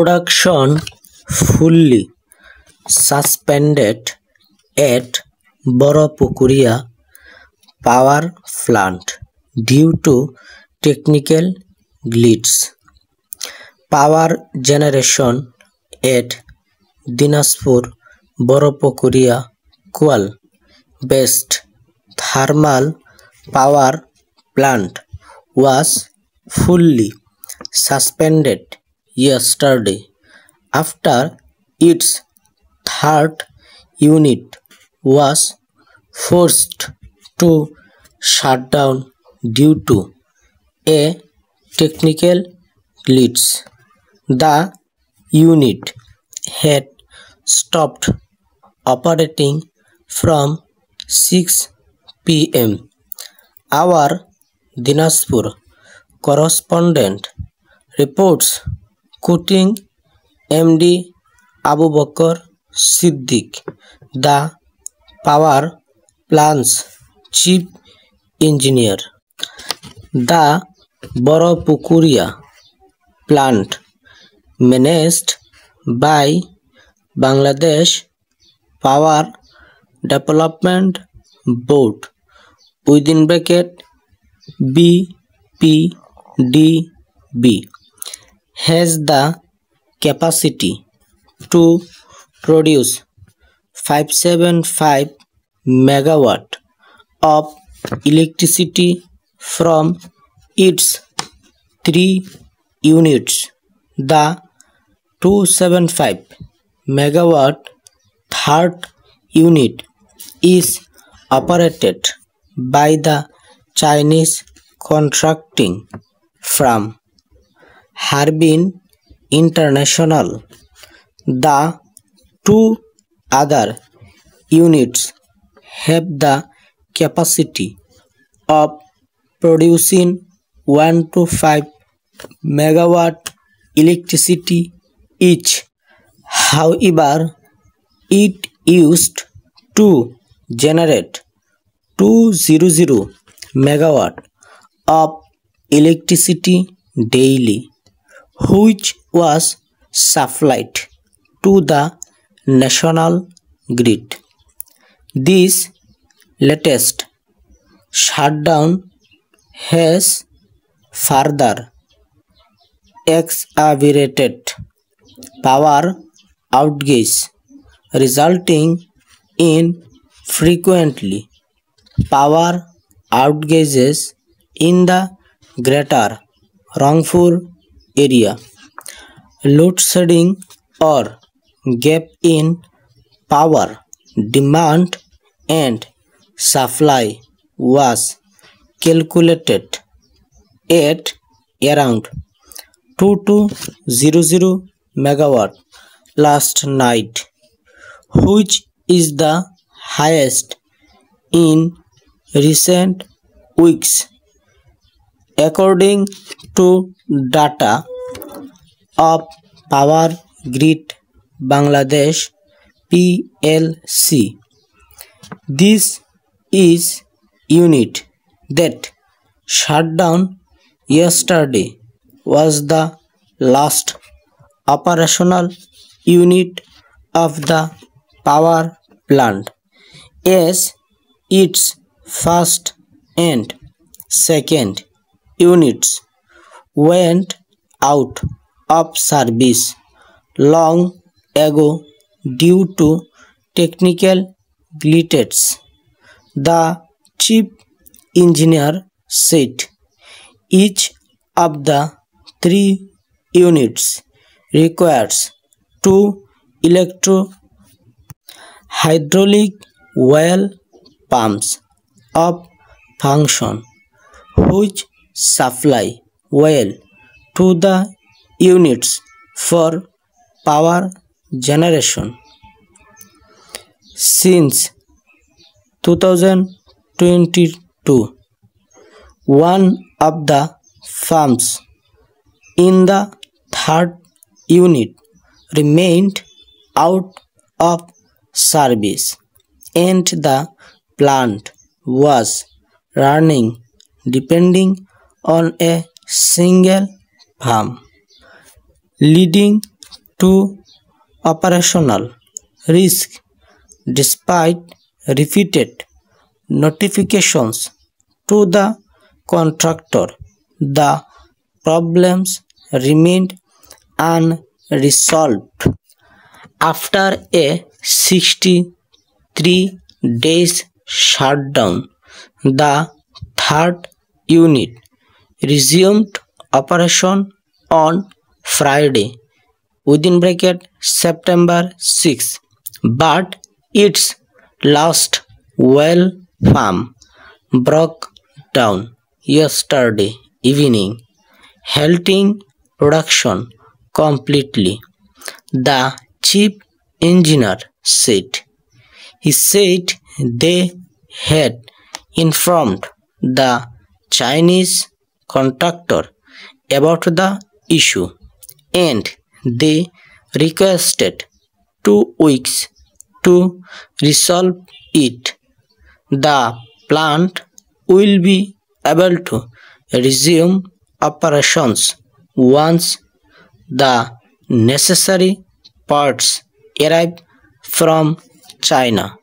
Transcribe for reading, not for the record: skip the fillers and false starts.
Production fully suspended at Boropukuria power plant due to technical glitch. Power generation at Dinajpur Boropukuria coal based thermal power plant was fully suspended yesterday after its third unit was forced to shut down due to a technical glitch. The unit had stopped operating from 6 p.m. Our Dinajpur correspondent reports, quoting MD Abu Bakr Siddiq, the power plant's chief engineer. The Boropukuria plant, managed by Bangladesh Power Development Board (BPDB), has the capacity to produce 575 megawatt of electricity from its 3 units. The 275 megawatt third unit is operated by the Chinese contracting firm Harbin International. The 2 other units have the capacity of producing 1 to 5 megawatt electricity each. However, it used to generate 200 megawatt of electricity daily, which was supplied to the national grid. This latest shutdown has further exacerbated power outages, resulting in frequently power outages in the greater Rangpur area. Load shedding or gap in power demand and supply was calculated at around 2200 megawatt last night, which is the highest in recent weeks, according to data of Power Grid Bangladesh PLC. This is unit that shut down yesterday was the last operational unit of the power plant, as its first and second units went out of service long ago due to technical glitches. The chief engineer said each of the 3 units requires 2 hydraulic well pumps of function, which supply well to the units for power generation. Since 2022, one of the pumps in the third unit remained out of service, and the plant was running depending on a single pump, leading to operational risk despite repeated notifications to the contractor. The problems remained unresolved. After a 63 days shutdown, the third unit resumed operation on Friday September 6, but its last well farm broke down yesterday evening, halting production completely, the chief engineer said. He said they had informed the Chinese contractor about the issue and they requested 2 weeks to resolve it. The plant will be able to resume operations once the necessary parts arrive from China.